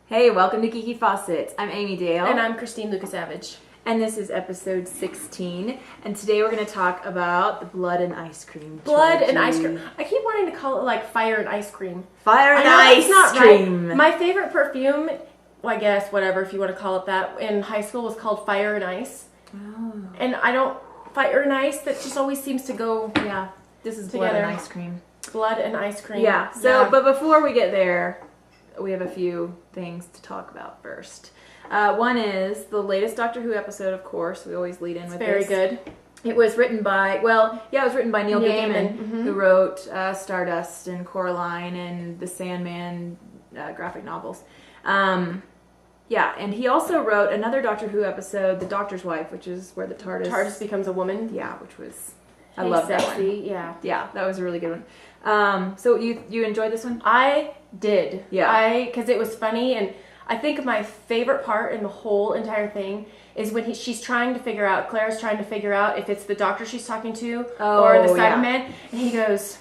Hey, welcome to Geeky Faucets. I'm Amy Dale. And I'm Christine Lucas-Savage. And this is episode 16. And today we're going to talk about the blood and ice cream. Blood and ice cream. I keep wanting to call it like fire and ice cream. Fire and ice cream. Right. My favorite perfume, well, I guess, whatever, if you want to call it that, in high school was called Fire and Ice. Oh. And I don't, fire and ice, that just always seems to go Yeah, this is together. blood and ice cream. Blood and ice cream. Yeah, so, but before we get there, we have a few things to talk about first. One is the latest Doctor Who episode, of course. We always lead in with Very this. good. It was written by, it was written by Neil Gaiman, who wrote Stardust and Coraline and the Sandman graphic novels. Yeah, and he also wrote another Doctor Who episode, The Doctor's Wife, which is where the TARDIS becomes a woman. Yeah, which was, I love that one. Yeah. Yeah, that was a really good one. So you enjoyed this one? I did. Yeah. Because it was funny, and I think my favorite part in the whole entire thing is when she's trying to figure out, Claire's trying to figure out if it's the doctor she's talking to or the Cyberman, and he goes,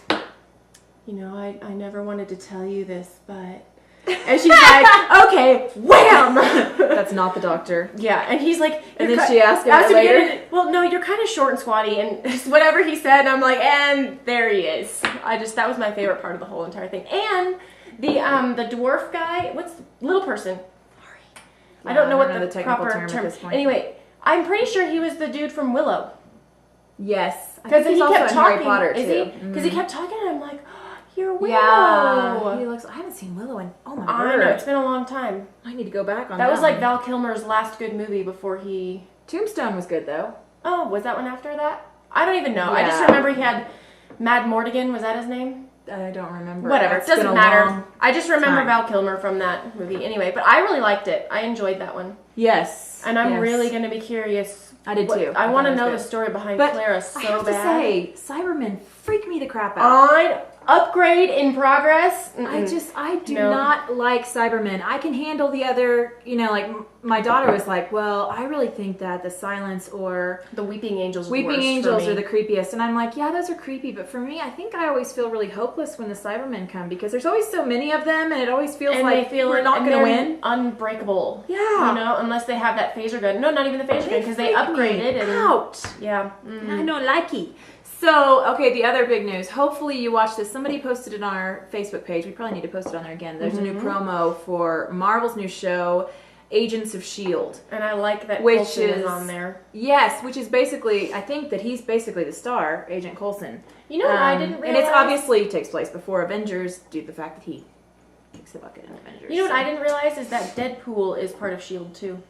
you know, I never wanted to tell you this, but... And she's like, okay, wham! That's not the doctor. Yeah, and he's like... And then she asked him that later? Well, no, you're kind of short and squatty, and whatever he said, I'm like, and there he is. That was my favorite part of the whole entire thing. And the dwarf guy, what's little person? Sorry. Yeah, I don't know what the technical proper term at this point. Anyway, I'm pretty sure he was the dude from Willow. Yes. Because he kept talking. Harry Potter, too. Is he? Because he kept talking, and I'm like, you're Willow. Yeah. He looks. I haven't seen Willow in. Oh my god. I know, it's been a long time. I need to go back on that. That was like one. Val Kilmer's last good movie before he... Tombstone was good though. Oh, was that one after that? I don't even know. Yeah. I just remember he had Mad Mortigan. Was that his name? I don't remember. Whatever. It's Doesn't been a matter. long I just remember time. Val Kilmer from that movie. Anyway, but I really liked it. I enjoyed that one. Yes. And I'm yes. really going to be curious. I did too. I want to thought it know was the good. story behind But Clara so I have bad. to say, Cybermen freak me the crap out. On upgrade in progress. I do not like Cybermen. I can handle the other, like my daughter was like, well, I really think that the Silence or the Weeping Angels. Weeping Angels are the creepiest. And I'm like, yeah, those are creepy. But for me, I think I always feel really hopeless when the Cybermen come because there's always so many of them and it always feels like we're not going to win. Unbreakable. Yeah. Unless they have that phaser gun. No, not even the phaser gun because they upgraded. And out. Yeah. I don't like it. So, okay, the other big news. Hopefully you watched this. Somebody posted it on our Facebook page. We probably need to post it on there again. There's a new promo for Marvel's new show, Agents of S.H.I.E.L.D. And I like that which Coulson is on there. Yes, which is basically, I think that he's basically the star, Agent Coulson. You know what I didn't realize? And it obviously takes place before Avengers due to the fact that he kicks the bucket in Avengers. You know what I didn't realize is that Deadpool is part of S.H.I.E.L.D. too.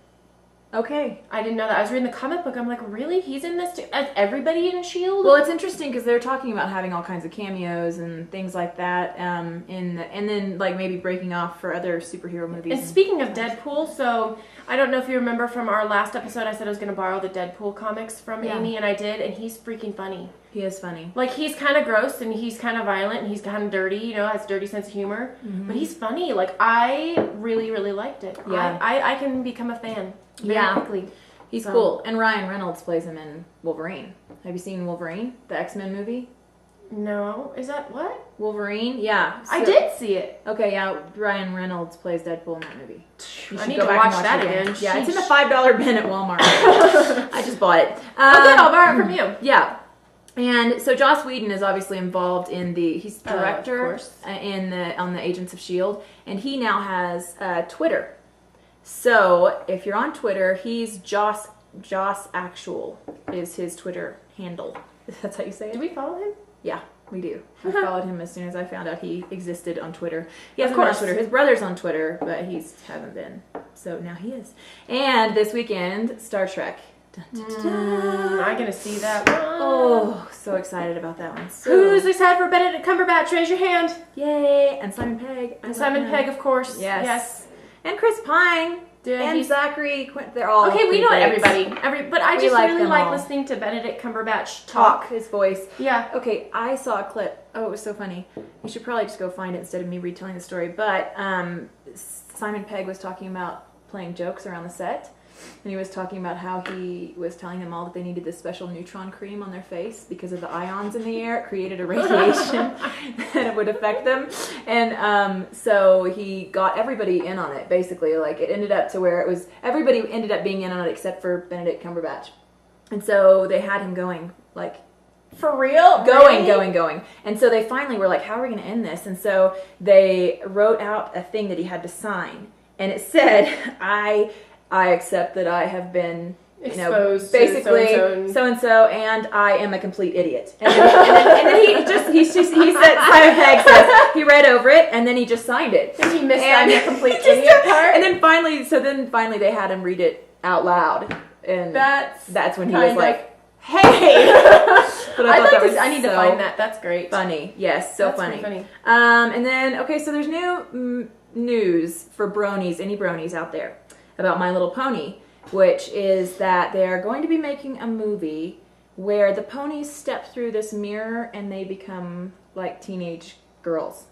Okay. I didn't know that. I was reading the comic book. I'm like, really? He's in this too? As everybody in S.H.I.E.L.D.? Well, it's interesting because they're talking about having all kinds of cameos and things like that, and then like maybe breaking off for other superhero movies. And speaking of Deadpool, so I don't know if you remember from our last episode, I said I was going to borrow the Deadpool comics from Amy, and I did, and he's freaking funny. He is funny. Like, he's kind of gross, and he's kind of violent, and he's kind of dirty, has a dirty sense of humor, but he's funny. Like, I really, really liked it. Yeah. I can become a fan very quickly. He's cool. And Ryan Reynolds plays him in Wolverine. Have you seen Wolverine, the X-Men movie? No. Is that what? Wolverine? Yeah. I did see it. Okay, yeah. Ryan Reynolds plays Deadpool in that movie. I need to watch that again. Yeah, it's in the $5 bin at Walmart. I just bought it. Good, I'll borrow it from you. Yeah. And so Joss Whedon is obviously involved in he's director of course. on the Agents of S.H.I.E.L.D. and he now has Twitter. So if you're on Twitter, he's Joss Actual is his Twitter handle. That's how you say it? Do we follow him? Yeah, we do. I followed him as soon as I found out he existed on Twitter. He hasn't been on Twitter. His brother's on Twitter, but he hasn't been. So now he is. And this weekend, Star Trek. Dun, dun, dun, dun. I'm going to see that one. Oh, so excited about that one. So, who's excited for Benedict Cumberbatch? Raise your hand. Yay! And Simon Pegg. And Simon Pegg, of course. Yes. And Chris Pine. And Zachary Quint. They're all okay. We know everybody. But I just really like all. listening to Benedict Cumberbatch talk. His voice. Yeah. Okay, I saw a clip. Oh, it was so funny. You should probably just go find it instead of me retelling the story. But Simon Pegg was talking about playing jokes around the set. And he was talking about how he was telling them all that they needed this special neutron cream on their face because of the ions in the air. It created a radiation that would affect them. And so he got everybody in on it, basically. Like, it ended up to where it was, everybody ended up being in on it except for Benedict Cumberbatch. And so they had him going, like, for real? Going. And so they finally were like, how are we going to end this? And so they wrote out a thing that he had to sign. And it said, I accept that I have been exposed basically so-and-so, and I am a complete idiot. And then he said, Simon Pegg says, he read over it, and then he just signed it. And he missed the complete idiot part. And then finally they had him read it out loud. And that's when he was like, hey! But I need to find that. That's great. Funny. Yes, so that's funny. Funny. And then, okay, so there's new news for bronies, any bronies out there, about My Little Pony, which is that they're going to be making a movie where the ponies step through this mirror and they become like teenage girls.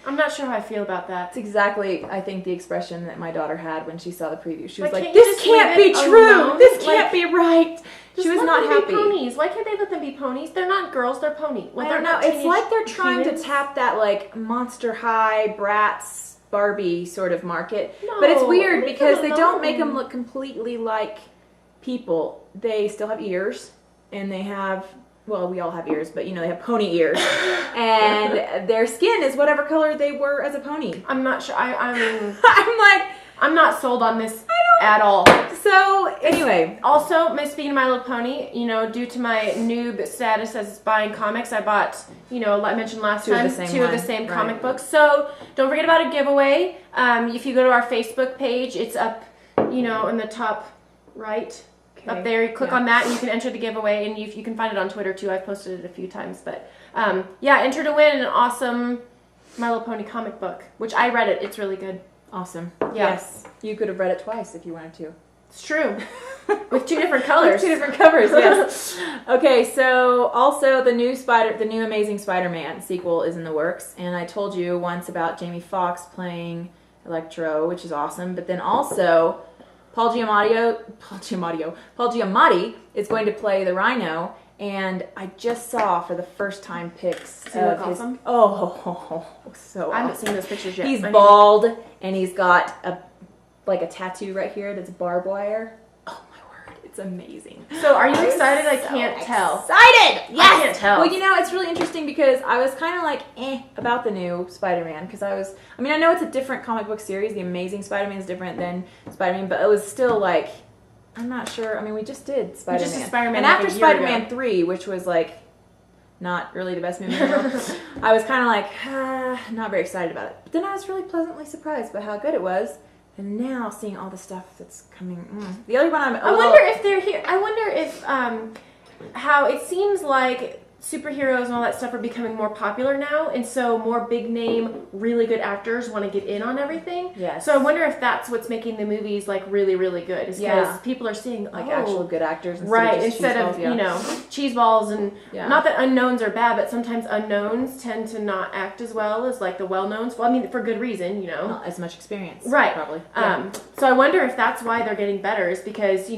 I'm not sure how I feel about that. It's exactly, I think, the expression that my daughter had when she saw the preview. She was like, this can't be true. This can't be right. She was not happy. Ponies. Why can't they let them be ponies? They're not girls, they're pony. I don't know. It's like they're trying to tap that like Monster High, Bratz, Barbie sort of market. No, but it's weird because they don't make them look completely like people. They still have ears, and they have, well, we all have ears, but they have pony ears. And their skin is whatever color they were as a pony. I'm not sure. I mean, I'm not sold on this at all. So, anyway. Also, speaking of My Little Pony, due to my noob status as buying comics, I bought, I mentioned last time, two of the same comic books. So, don't forget about a giveaway. If you go to our Facebook page, it's up, in the top right. Okay. Up there, you click on that and you can enter the giveaway, and you can find it on Twitter too. I've posted it a few times, but enter to win an awesome My Little Pony comic book, which I read it. It's really good. Awesome. Yeah. Yes. You could have read it twice if you wanted to. It's true. With two different colors. With two different covers, yes. Okay, so also the new Amazing Spider-Man sequel is in the works, and I told you once about Jamie Foxx playing Electro, which is awesome, but then also Paul Giamatti is going to play the Rhino, and I just saw for the first time pics of his. Awesome? Oh, so I haven't seen those pictures yet. He's bald, and he's got a tattoo right here that's barbed wire. Oh my word, it's amazing. So are you excited? I can't tell. Excited! Yes! I can't tell. Well, it's really interesting because I was kind of like, about the new Spider-Man, because I know it's a different comic book series. The Amazing Spider-Man is different than Spider-Man, but it was still like, I'm not sure. I mean, we just did Spider-Man. We just did Spider-Man and after Spider-Man 3, which was like, not really the best movie in the world, I was kind of like, not very excited about it. But then I was really pleasantly surprised by how good it was. And now seeing all the stuff that's coming. The other one I wonder if they're here. I wonder if how it seems like superheroes and all that stuff are becoming more popular now, and so more big name, really good actors want to get in on everything. Yes. So I wonder if that's what's making the movies like really, really good. Is because people are seeing like actual good actors, instead of cheese balls and not that unknowns are bad, but sometimes unknowns tend to not act as well as like the well-knowns. Well, I mean for good reason, not as much experience, right? Probably. So I wonder if that's why they're getting better, is because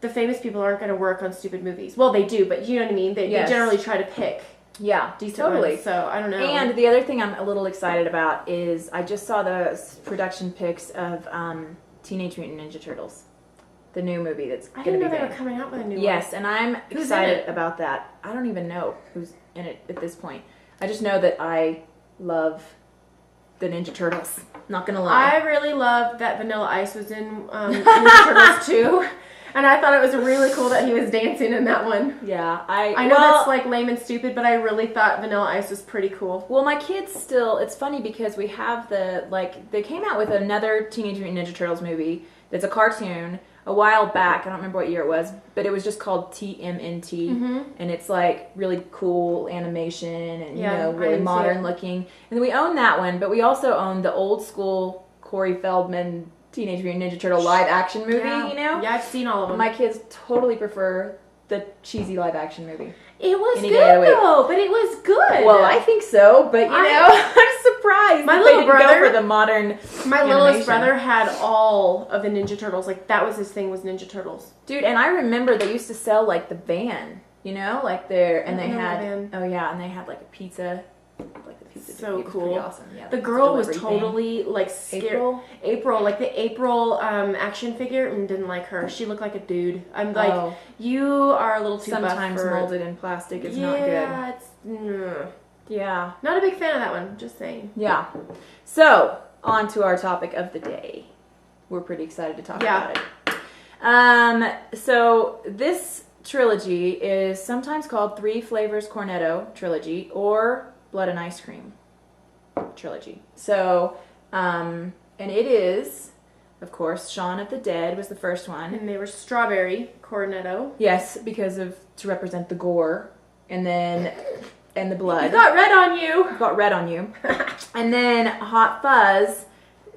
the famous people aren't going to work on stupid movies. Well, they do, but you know what I mean? They generally try to pick decent ones, so I don't know. And the other thing I'm a little excited about is I just saw the production pics of Teenage Mutant Ninja Turtles, the new movie that's going to be I didn't know they were coming out with a new one. Yes, and I'm excited about that. I don't even know who's in it at this point. I just know that I love the Ninja Turtles. Not going to lie. I really loved that Vanilla Ice was in Ninja Turtles 2. And I thought it was really cool that he was dancing in that one. Yeah, I know that's like lame and stupid, but I really thought Vanilla Ice was pretty cool. Well, my kids still, it's funny because we have they came out with another Teenage Mutant Ninja Turtles movie that's a cartoon a while back. I don't remember what year it was, but it was just called TMNT. And it's like really cool animation and really modern looking. And then we own that one, but we also own the old school Corey Feldman Teenage Mutant Ninja Turtle live action movie, Yeah, I've seen all of them. My kids totally prefer the cheesy live action movie. It was good though, but it was good. Well, I think so, but I'm surprised My that little they didn't brother- go for the modern My animation. littlest brother had all of the Ninja Turtles. Like, that was his thing, was Ninja Turtles. Dude, and I remember they used to sell, like, the van, you know? Like, there, and I they don't know had, the van. oh yeah, and they had, like, a pizza, like, the pizza. So it was cool. pretty awesome. Yeah, The like, girl was delivery thing. totally, like, scared. April? Like the April action figure, and didn't like her. She looked like a dude. I'm like, Oh. you are a little too buff Sometimes for... molded in plastic is not good. Yeah, it's... Yeah. Not a big fan of that one, just saying. Yeah. So, on to our topic of the day. We're pretty excited to talk about it. So, this trilogy is sometimes called Three Flavors Cornetto Trilogy or Blood and Ice Cream Trilogy. So, and it is, of course, Shaun of the Dead was the first one. And they were strawberry Cornetto. Yes, because of, to represent the gore. And then... and the blood. You got red on you. Got red on you. And then Hot Fuzz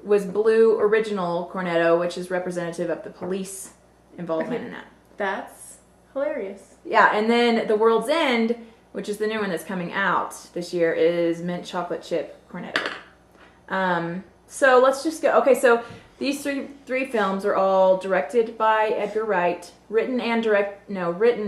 was blue original Cornetto, which is representative of the police involvement in that. That's hilarious. Yeah, and then The World's End, which is the new one that's coming out this year, is mint chocolate chip Cornetto. So let's just go. Okay, so these three films are all directed by Edgar Wright, written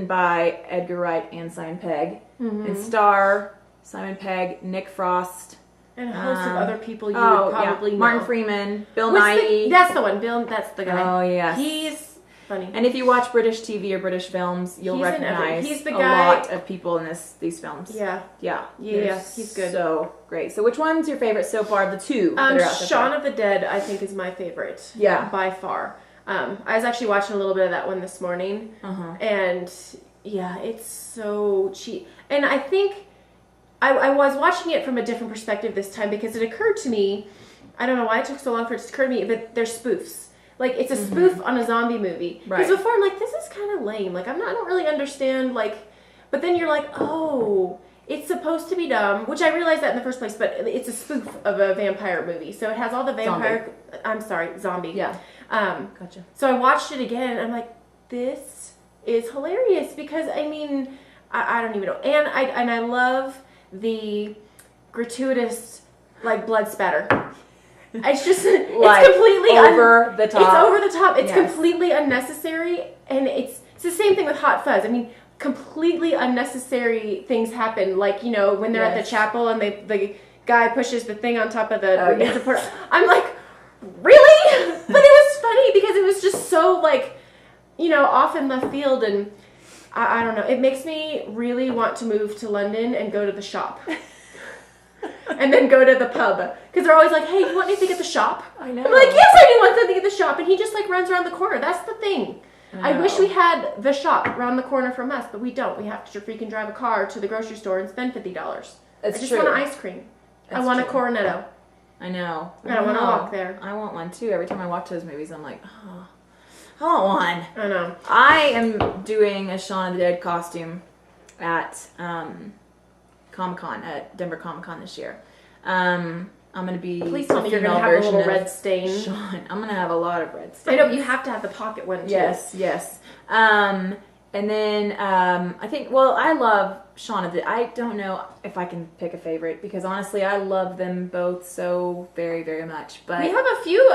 by Edgar Wright and Simon Pegg, and star Simon Pegg, Nick Frost, and a host of other people you would probably know. Martin Freeman, Bill Nighy. That's the one. That's the guy. Oh yes, he's funny. And if you watch British TV or British films, you'll recognize he's the a guy, lot of people in these films. Yeah, he's good. So great. So which one's your favorite so far? The two that are out so Shaun far? of the Dead, I think, is my favorite. Yeah, by far. I was actually watching a little bit of that one this morning, and yeah, it's so cheap. And I think I was watching it from a different perspective this time because it occurred to me, I don't know why it took so long for it to occur to me, but they're spoofs. Like, it's a spoof on a zombie movie. Because before I'm like, this is kind of lame. Like, I don't really understand, like, but then you're like, oh, it's supposed to be dumb, which I realized that in the first place, but it's a spoof of a vampire movie. So it has all the vampire, zombie. Yeah. Gotcha. So I watched it again, and I'm like, this is hilarious because, I mean, I don't even know. And I love the gratuitous, like, blood spatter. It's just, like, it's completely over the top. It's over the top. It's Yes. completely unnecessary, and it's the same thing with Hot Fuzz. I mean, completely unnecessary things happen, like, you know, when they're at the chapel and the guy pushes the thing on top of the I'm like, really? But it was funny because it was just so, like, you know, off in left field, and I don't know. It makes me really want to move to London and go to the shop. And then go to the pub. Because they're always like, hey, you want anything at the shop? I know. I'm like, yes, I do want something at the shop. And he just, like, runs around the corner. That's the thing. I wish we had the shop around the corner from us, but we don't. We have to freaking drive a car to the grocery store and spend $50. I just want an ice cream. I want a Cornetto. I know. And I want to walk there. I want one too. Every time I watch those movies, I'm like, oh, I want one. I know. I am doing a Shaun of the Dead costume at Comic-Con, at Denver Comic-Con this year. I'm going to be... Please tell me you're going to have a little red stain. Shaun. I'm going to have a lot of red stains. I know, but you have to have the pocket one too. Yes. And then I think, I love Shaun of the... I don't know if I can pick a favorite because honestly, I love them both so very, very much. But we have a few...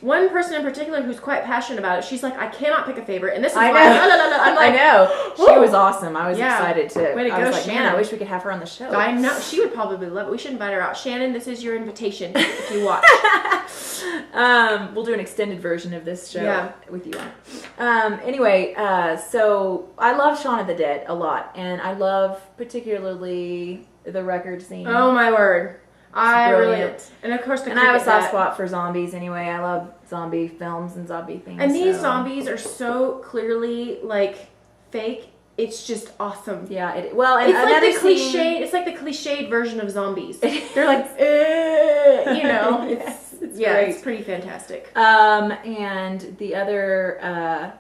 one person in particular who's quite passionate about it. She's like, I cannot pick a favorite, and this is why. I'm like, I know. She was awesome. I was excited to. Way to I go, was like, Shannon. man, I wish we could have her on the show. I know. She would probably love it. We should invite her out. Shannon, this is your invitation if you watch. We'll do an extended version of this show with you on it. Anyway, so I love Shaun of the Dead a lot, and I love particularly the record scene. Oh my word. Brilliant. And of course, I have a soft spot for zombies anyway. I love zombie films and zombie things. And these zombies are so clearly like fake. It's just awesome. Yeah. And it's like the cliched. scene... It's like the cliched version of zombies. They're like, you know. It's great. It's pretty fantastic. And the other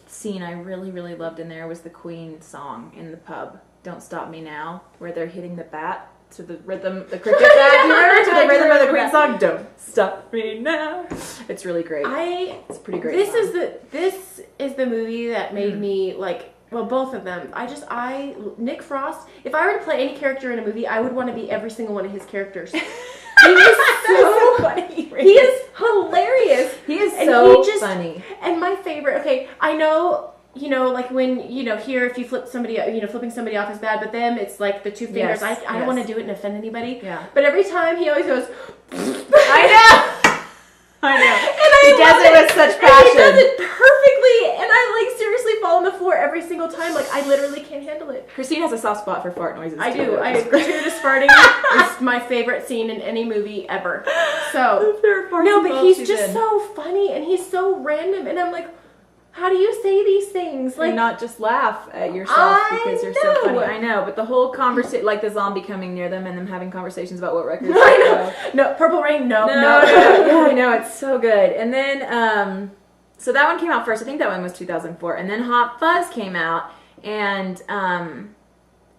scene I really, really loved in there was the Queen song in the pub. Don't Stop Me Now, where they're hitting the bat. To the rhythm, the cricket bat, you remember? To the rhythm of the Queen song, Don't Stop Me Now. It's really great. It's pretty great. This is the movie that made me like, well, both of them. Nick Frost, if I were to play any character in a movie, I would want to be every single one of his characters. He is so funny. He is hilarious. He is and so funny. And my favorite, okay, I know, like when, here if you flip somebody, flipping somebody off is bad, but them, it's like the two fingers. Yes, I don't want to do it and offend anybody. Yeah. But every time he always goes, I know. And he does it with such passion. passion. He does it perfectly. And I like seriously fall on the floor every single time. Like I literally can't handle it. Christine has a soft spot for fart noises. I too. do. Gratuitous farting is my favorite scene in any movie ever. So no, but he's just so funny and he's so random. And I'm like, how do you say these things? Like, and not just laugh at yourself because you're so funny. I know, but the whole conversation, like the zombie coming near them and them having conversations about what records. No, Purple Rain. No. Yeah, I know, it's so good. And then, so that one came out first. I think that one was 2004. And then Hot Fuzz came out, and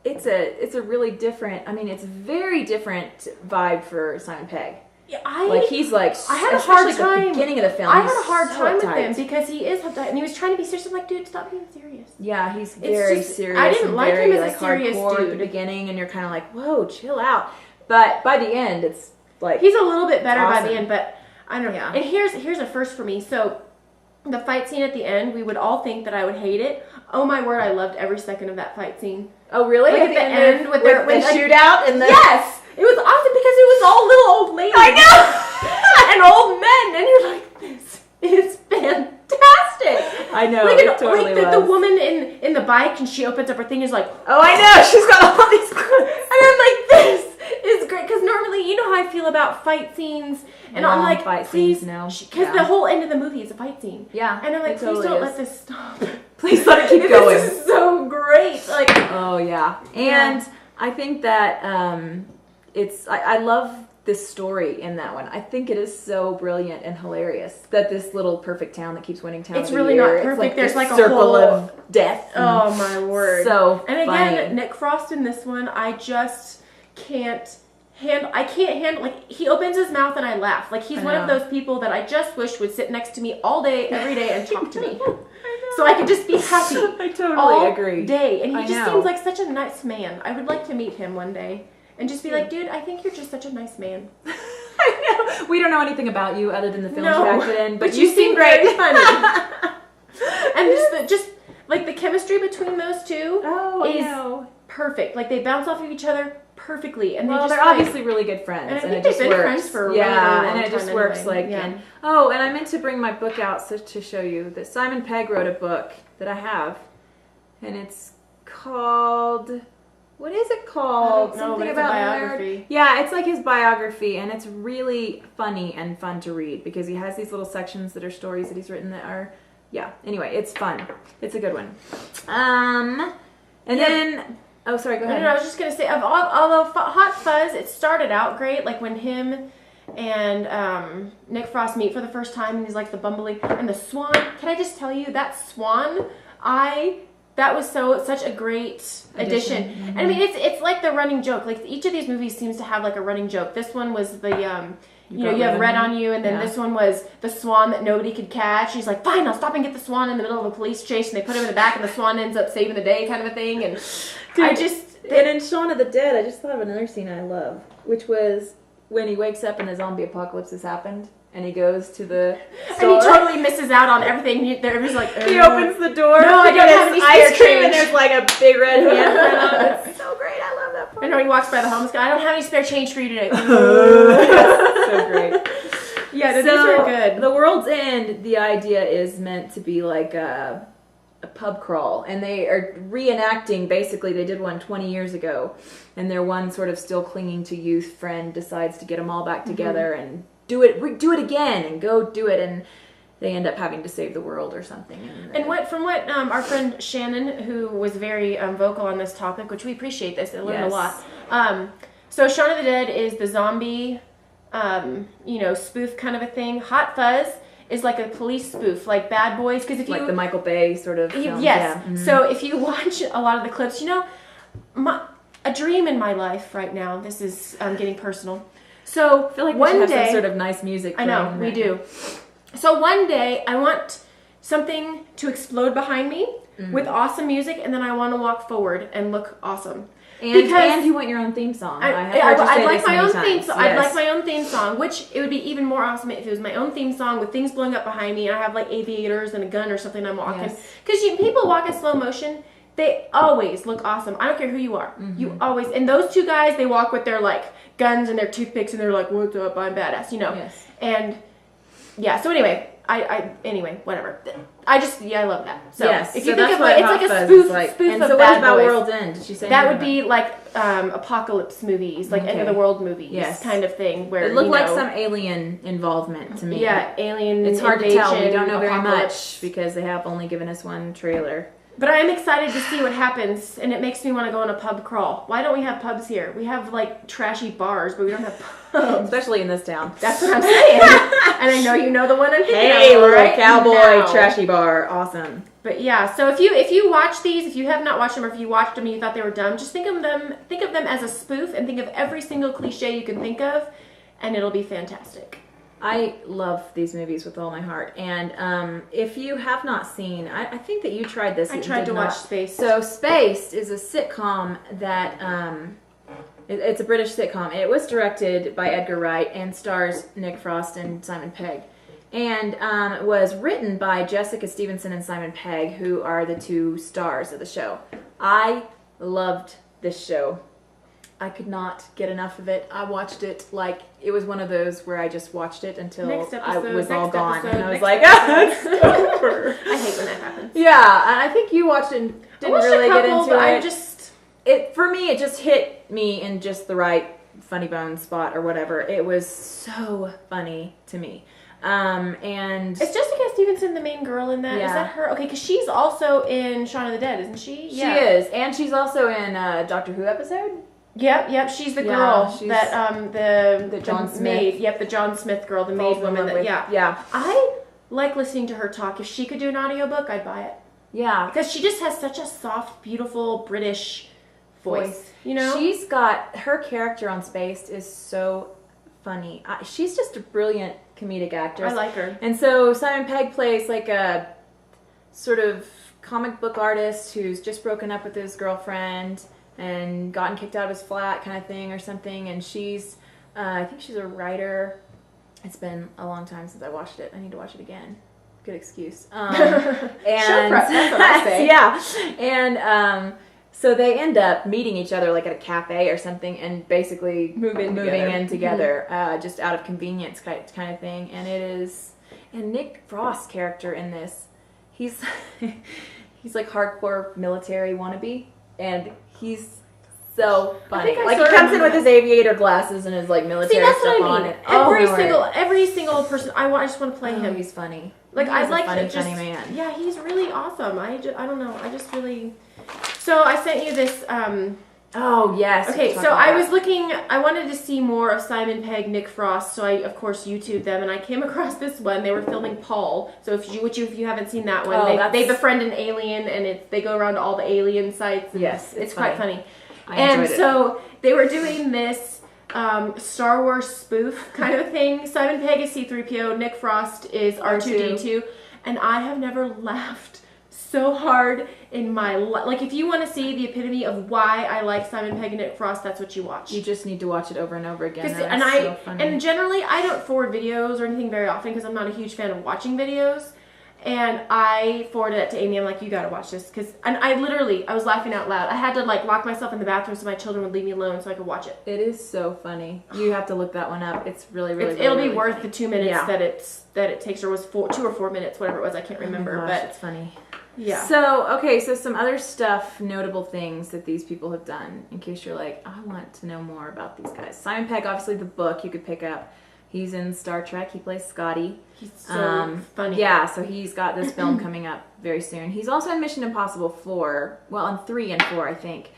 it's a really different. I mean, it's a very different vibe for Simon Pegg. Yeah, he's like, I had a hard time. At the beginning of the film, I had a hard time with him because he is uptight and he was trying to be serious. I'm like, dude, stop being serious. Yeah, he's very serious. I didn't like him as a serious hardcore dude at the beginning, and you're kind of like, whoa, chill out. But by the end, it's like he's a little bit better awesome. By the end. But I don't know. Yeah. And here's a first for me. So the fight scene at the end, we would all think that I would hate it. Oh my word, I loved every second of that fight scene. Oh really? Like at the end with the shootout and the yes. It was awesome because it was all little old ladies. I know! And old men. And you're like, this is fantastic. I know, like, it totally was. The woman in the bike and she opens up her thing and is like, oh, I know, she's got all these clothes. And I'm like, this is great. Because normally, you know how I feel about fight scenes. And I'm like, please, because the whole end of the movie is a fight scene. Yeah. And I'm like, please don't let this stop. Please let it keep going. This is so great. Like, oh, yeah. And I think that I love this story in that one. I think it is so brilliant and hilarious that this little perfect town that keeps winning town it's of really the year, not perfect. There's like a circle whole of death. Oh my word! So and again, funny. Nick Frost in this one, I just can't handle. I can't handle. Like he opens his mouth and I laugh. Like he's one of those people that I just wish would sit next to me all day, every day, and talk to me. So I could just be happy. I totally all agree. Day, and he just seems like such a nice man. I would like to meet him one day. And just be like, dude, I think you're just such a nice man. I know. We don't know anything about you other than the films you acted in, but you seem great. Funny. And just like the chemistry between those two is perfect. Like they bounce off of each other perfectly, and they're obviously really good friends, and I think it just they've been works. friends for a really long and it time just works. Anyway. And I meant to bring my book out to show you that Simon Pegg wrote a book that I have, and it's called. What is it called? Something about biography. Yeah, it's like his biography, and it's really funny and fun to read because he has these little sections that are stories that he's written that are, anyway, it's fun. It's a good one. Then, oh, sorry, go ahead. No, I was just going to say, although Hot Fuzz, it started out great, like when him and Nick Frost meet for the first time, and he's like the bumbling, and the swan, can I just tell you, that swan, that was such a great addition. Mm-hmm. And I mean, it's like the running joke. Like each of these movies seems to have like a running joke. This one was the you have Red on You, and then this one was the swan that nobody could catch. He's like, fine, I'll stop and get the swan in the middle of a police chase, and they put him in the back, and the swan ends up saving the day, kind of a thing. And and in Shaun of the Dead, I just thought of another scene I love, which was when he wakes up and the zombie apocalypse has happened. And he goes to the store. And he totally misses out on everything. Everybody's like, he opens the door. No, I don't have any ice cream, change. and there's like a big red handprint on it. It's so great. I love that part. I know he walks by the homeless guy. I don't have any spare change for you today. So great. Yeah, these are good. The World's End, the idea is meant to be like a pub crawl, and they are reenacting. Basically, they did one 20 years ago, and their one sort of still clinging to youth friend decides to get them all back together and do it again, and go do it, and they end up having to save the world or something. And from what our friend Shannon, who was very vocal on this topic, which we appreciate this, I learned a lot. So Shaun of the Dead is the zombie, spoof kind of a thing. Hot Fuzz is like a police spoof, like Bad Boys, because if you like the Michael Bay sort of film. Yes. Yeah. Mm-hmm. So if you watch a lot of the clips, a dream in my life right now. This is getting personal. So I feel like one we should day, have some sort of nice music. I know we do. So one day I want something to explode behind me with awesome music, and then I want to walk forward and look awesome. And you want your own theme song. I'd like my own theme song. I'd like my own theme song, which it would be even more awesome if it was my own theme song with things blowing up behind me and I have like aviators and a gun or something I'm walking. Because people walk in slow motion, they always look awesome. I don't care who you are. You always, and those two guys, they walk with their like guns and their toothpicks and they're like, what's up, I'm badass, Yes. And yeah, so anyway, anyway, whatever. I love that. So if you think of it's like a spoof and of so Bad what about Boys. World's End? Did she say that would be like apocalypse movies, like end of the world movies, kind of thing. Where it looked like some alien involvement to me. Yeah, alien. It's hard to tell. We don't know very apocalypse. much because they have only given us one trailer. But I am excited to see what happens, and it makes me want to go on a pub crawl. Why don't we have pubs here? We have like trashy bars, but we don't have pubs. Especially in this town. That's what I'm saying. And I know you know the one I'm thinking of. Hey, little cowboy trashy bar. Awesome. But yeah, so if you watch these, if you have not watched them, or if you watched them and you thought they were dumb, just think of them as a spoof and think of every single cliche you can think of, and it'll be fantastic. I love these movies with all my heart, and if you have not seen, I think that you tried this. I tried to watch Spaced. So Spaced is a sitcom that it's a British sitcom. It was directed by Edgar Wright and stars Nick Frost and Simon Pegg, and it was written by Jessica Stevenson and Simon Pegg, who are the two stars of the show. I loved this show. I could not get enough of it. I watched it like it was one of those where I just watched it until I was all gone. And I was like, it's over. I hate when that happens. Yeah, and I think you watched it and didn't really get into it. For me, it just hit me in just the right funny bone spot or whatever. It was so funny to me. And is Jessica Stevenson the main girl in that? Yeah. Is that her? Okay, because she's also in Shaun of the Dead, isn't she? Yeah. She is, and she's also in a Doctor Who episode. Yep. She's the girl that the John Smith. maid. Yep, the John Smith girl, the maid woman. Yeah. I like listening to her talk. If she could do an audiobook, I'd buy it. Yeah, because she just has such a soft, beautiful British voice. She's got her character on Spaced is so funny. She's just a brilliant comedic actress. I like her. And so Simon Pegg plays like a sort of comic book artist who's just broken up with his girlfriend and gotten kicked out of his flat kind of thing or something, and she's I think she's a writer. It's been a long time since I watched it. I need to watch it again. Good excuse. And that's what I say. Yeah. And so they end up meeting each other like at a cafe or something and basically moving in together just out of convenience kind of thing. And and Nick Frost's character in this, he's like hardcore military wannabe, and he's so funny. Like he comes in with his aviator glasses and his like military stuff on. And every single person I just want to play him. He's funny. Like he's I like funny man. Yeah, he's really awesome. I don't know. I just really. So I sent you this. Oh yes. Okay, so I was looking. I wanted to see more of Simon Pegg, Nick Frost. So I of course YouTubed them, and I came across this one. They were filming Paul. So if you haven't seen that one, they befriend an alien, and they go around to all the alien sites. Yes, it's quite funny. And so they were doing this Star Wars spoof kind of thing. Simon Pegg is C-3PO, Nick Frost is R2-D2, and I have never laughed so hard in my life. Like, if you want to see the epitome of why I like Simon Pegg and Nick Frost, that's what you watch. You just need to watch it over and over again. So funny. And generally, I don't forward videos or anything very often because I'm not a huge fan of watching videos. And I forwarded it to Amy. I'm like, you gotta watch this. And I was laughing out loud. I had to like lock myself in the bathroom so my children would leave me alone so I could watch it. It is so funny. You have to look that one up. It's really really it'll really be worth funny. The 2 minutes that it takes, or was 2 or 4 minutes, whatever it was. I can't remember. Oh my gosh, it's funny. Yeah. So some other stuff, notable things that these people have done, in case you're like, I want to know more about these guys. Simon Pegg, obviously the book you could pick up. He's in Star Trek. He plays Scotty. He's so funny. Yeah, so he's got this film coming up very soon. He's also in Mission Impossible 4. Well, in 3 and 4, I think.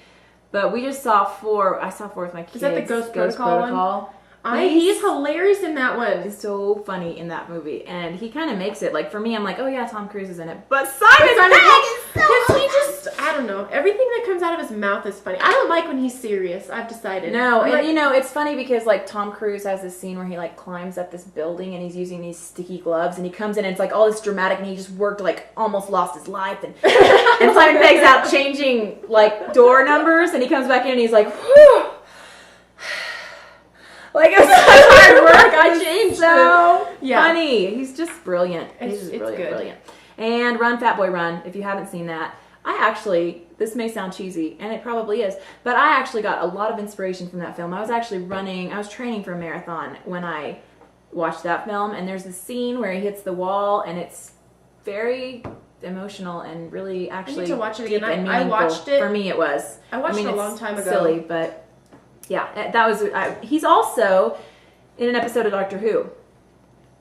But we just saw 4. I saw 4 with my kids. Is that the Ghost Protocol one? He's hilarious in that one. He's so funny in that movie. And he kind of makes it. Like, for me, I'm like, oh yeah, Tom Cruise is in it. But Simon Pegg is so hilarious! I don't know. Everything that comes out of his mouth is funny. I don't like when he's serious. I've decided. No, and you know, it's funny because like Tom Cruise has this scene where he like climbs up this building and he's using these sticky gloves and he comes in and it's like all this dramatic and he just worked like almost lost his life and Simon Pegg's out changing like door numbers and he comes back in and he's like, whew. Like it was such hard work. I changed so funny. He's just brilliant. He's just brilliant. And Run Fat Boy Run, if you haven't seen that. This may sound cheesy, and it probably is, but I actually got a lot of inspiration from that film. I was training for a marathon when I watched that film, and there's this scene where he hits the wall, and it's very emotional and really actually I need to watch it again. I watched it. For me, it was. I watched it a long time ago. Silly, but yeah, that was. He's also in an episode of Doctor Who.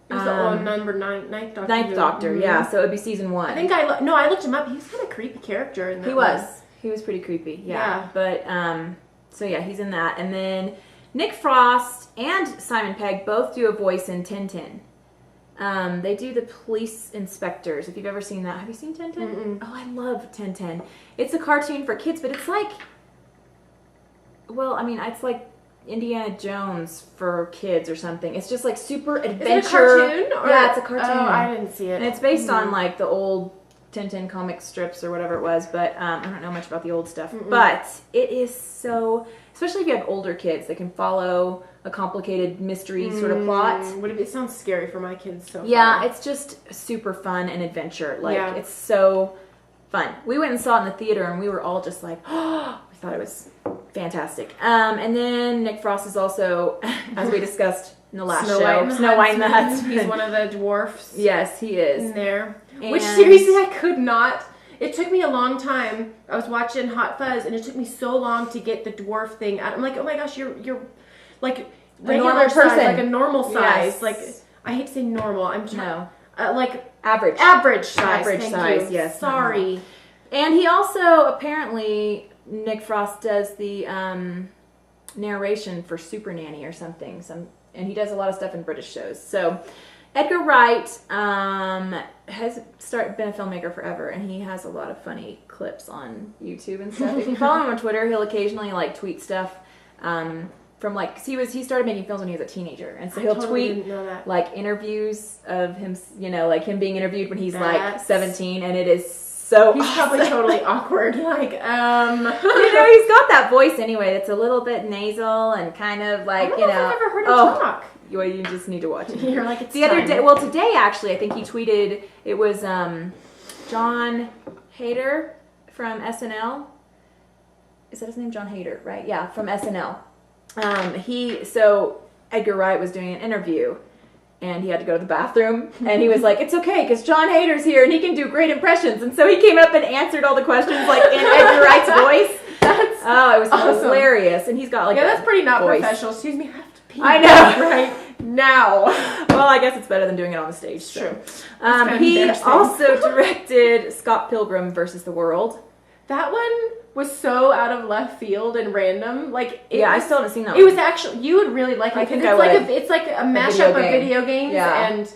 He was ninth Doctor. Ninth Doctor, yeah. So it would be season 1. I think I looked him up. He was kind of a creepy character in that. He was pretty creepy. Yeah. But so yeah, he's in that. And then Nick Frost and Simon Pegg both do a voice in Tintin. They do the police inspectors. If you've ever seen that, have you seen Tintin? Mm-mm. Oh, I love Tintin. It's a cartoon for kids, but it's like, it's like Indiana Jones for kids or something. It's just like super adventure. Is it a cartoon? Yeah, it's a cartoon. Oh, I didn't see it. And it's based on like the old Tintin comic strips or whatever it was, but I don't know much about the old stuff. Mm-mm. But it is so, especially if you have older kids that can follow a complicated mystery sort of plot. It sounds scary for my kids so Yeah, far. it's just super fun and adventure. It's so fun. We went and saw it in the theater and we were all just like, oh, we thought it was fantastic. And then Nick Frost is also, as we discussed in the last show, Snow White and the Huntsman. He's one of the dwarfs. Yes, he is. In there. Which seriously I could not. It took me a long time. I was watching Hot Fuzz and it took me so long to get the dwarf thing out. I'm like, oh my gosh, you're like regular size, like a normal size. Yes. Like I hate to say normal. I'm trying. Like average. Average size. Average Thank size. You. Yes. Sorry. And he also apparently Nick Frost does the narration for Super Nanny or something. And he does a lot of stuff in British shows. So Edgar Wright has been a filmmaker forever, and he has a lot of funny clips on YouTube and stuff. If you follow him on Twitter, he'll occasionally like tweet stuff from like, cause he started making films when he was a teenager, and so he'll tweet like interviews of him, like him being interviewed when he's like 17, and it is so he's awesome. probably totally awkward. Like, he's got that voice anyway. It's a little bit nasal and kind of like, I don't know if I've ever heard him talk. Well, you just need to watch it. You're like, it's the other day. Well, today actually, I think he tweeted. It was John Hader from SNL. Is that his name? John Hader, right? Yeah, from SNL. Edgar Wright was doing an interview, and he had to go to the bathroom, and he was like, "It's okay, because John Hader's here, and he can do great impressions." And so he came up and answered all the questions like in Edgar Wright's voice. It was awesome. Hilarious, and he's got like that's pretty not voice. Professional. Excuse me, I have to pee. I know, right now. Well, I guess it's better than doing it on the stage. It's true. He also directed Scott Pilgrim versus the World. That one was so out of left field and random. Like, I still haven't seen that one. It was actually, you would really like it. I think it's like a mashup of video games. Yeah. And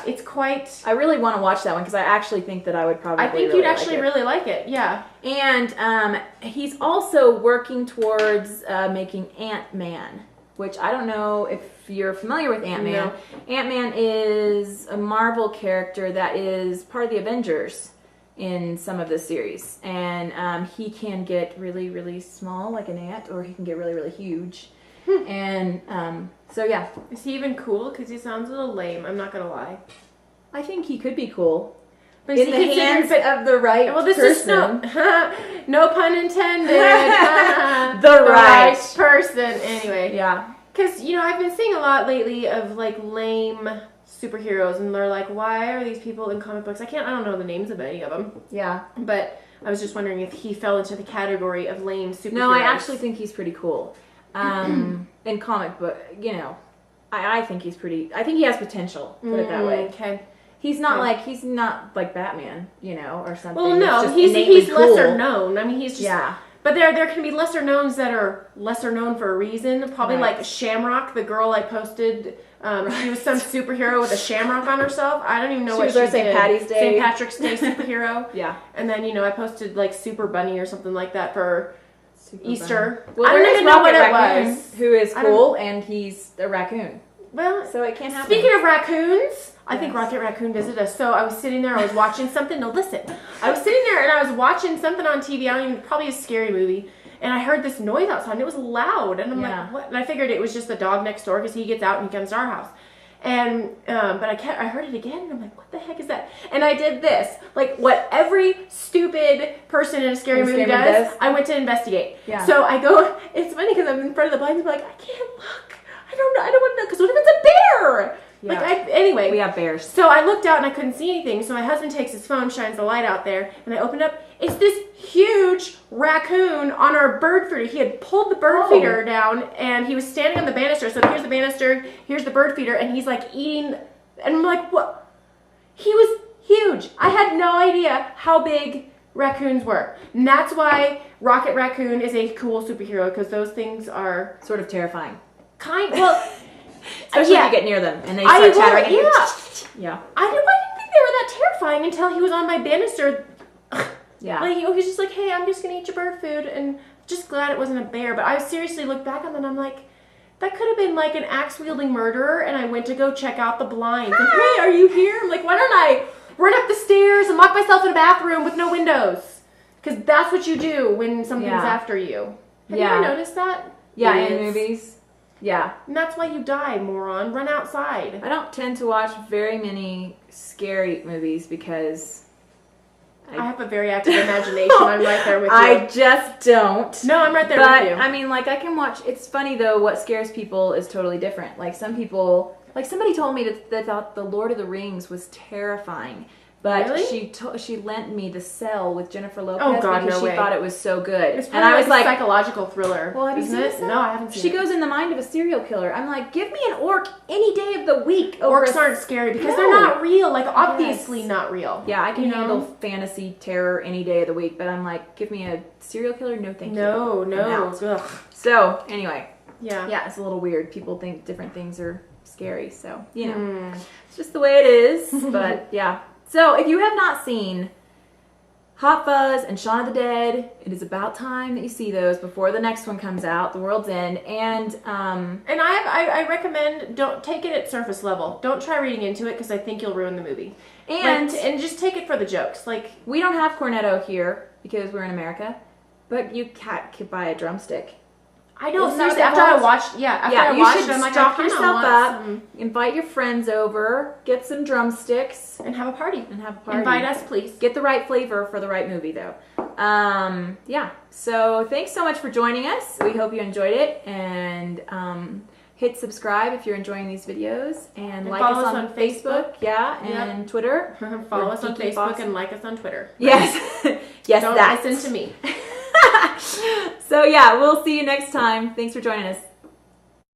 it's quite... I really want to watch that one because I actually think that I would probably you'd actually really like it. Yeah. And he's also working towards making Ant-Man, which I don't know if you're familiar with Ant-Man. No. Ant-Man is a Marvel character that is part of the Avengers in some of the series, and he can get really, really small like an ant, or he can get really, really huge. And so yeah, is he even cool? Because he sounds a little lame, I'm not gonna lie. I think he could be cool, but in the hands of the right this person. Is no pun intended. The right person. Anyway, yeah, because I've been seeing a lot lately of like lame superheroes, and they're like, why are these people in comic books? I don't know the names of any of them. Yeah. But I was just wondering if he fell into the category of lame superheroes. No, I actually think he's pretty cool. In comic book, I think he's pretty, I think he has potential, put it that way. Okay. He's not like Batman, or something. Well, no, he's cool. lesser known. I mean, he's just... Yeah. But there can be lesser knowns that are lesser known for a reason. Probably like Shamrock, the girl I posted She was some superhero with a shamrock on herself. I don't even know what was our St. Patty's Day. St. Patrick's Day superhero. Yeah. And then, you know, I posted like Super Bunny or something like that for Easter. Well, I don't even know what it was. Who is cool, and he's a raccoon. Well, so it can't happen. Speaking of raccoons, I think Rocket Raccoon visited us. So I was sitting there, I was watching something. No, listen. I was sitting there and I was watching something on TV. I don't even, probably a scary movie. And I heard this noise outside, and it was loud. And I'm like, what? And I figured it was just the dog next door because he gets out and he comes to our house. And, but I heard it again, and I'm like, what the heck is that? And I did this. Like, what every stupid person in a scary movie does, I went to investigate. Yeah. So I go, it's funny because I'm in front of the blinds, and I'm like, I can't look. I don't know. I don't want to know, because what if it's a bear? Yeah. Anyway. We have bears. So I looked out and I couldn't see anything. So my husband takes his phone, shines the light out there, and I opened up. It's this huge raccoon on our bird feeder. He had pulled the bird feeder down, and he was standing on the banister. So here's the banister, here's the bird feeder, and he's like eating. And I'm like, what? He was huge. I had no idea how big raccoons were. And that's why Rocket Raccoon is a cool superhero, because those things are sort of terrifying. Especially when you get near them and they start chattering. Yeah. I didn't think they were that terrifying until he was on my banister. Yeah. Like, he was just like, hey, I'm just going to eat your bird food. And just glad it wasn't a bear. But I seriously looked back on that and I'm like, that could have been like an axe-wielding murderer. And I went to go check out the blinds. Like, hey, are you here? I'm like, why don't I run up the stairs and lock myself in a bathroom with no windows? Because that's what you do when something's after you. Have you ever noticed that? Yeah, in movies. Yeah. And that's why you die, moron. Run outside. I don't tend to watch very many scary movies because I have a very active imagination. I'm right there with you. I just don't. No, I'm right there with you. I mean, like, I can watch. It's funny, though, what scares people is totally different. Like, some people, like, somebody told me that they thought The Lord of the Rings was terrifying. But really? she lent me The Cell with Jennifer Lopez because she thought it was so good. It's and I was like, a psychological thriller. Well, have you seen it? No, I haven't seen it. She goes in the mind of a serial killer. I'm like, give me an orc any day of the week. Orcs aren't scary because they're not real. Like, obviously not real. Yeah, I can handle fantasy terror any day of the week, but I'm like, give me a serial killer? No, thank you. No. Ugh. So, anyway. Yeah, it's a little weird. People think different things are scary, so, you know. It's just the way it is, but yeah. So, if you have not seen Hot Fuzz and Shaun of the Dead, it is about time that you see those before the next one comes out, The World's End. And I recommend don't take it at surface level. Don't try reading into it because I think you'll ruin the movie. And just take it for the jokes. Like, we don't have Cornetto here because we're in America, but you could buy a drumstick. I know. Seriously, after I watched, I'm like, stock yourself up, invite your friends over, get some drumsticks, and have a party. Invite us, please. Get the right flavor for the right movie, though. Yeah. So thanks so much for joining us. We hope you enjoyed it, and hit subscribe if you're enjoying these videos, and like us on Facebook. And Twitter. Follow us on Facebook and like us on Twitter. Yes. Yes. Don't listen to me. So yeah, we'll see you next time. Thanks for joining us.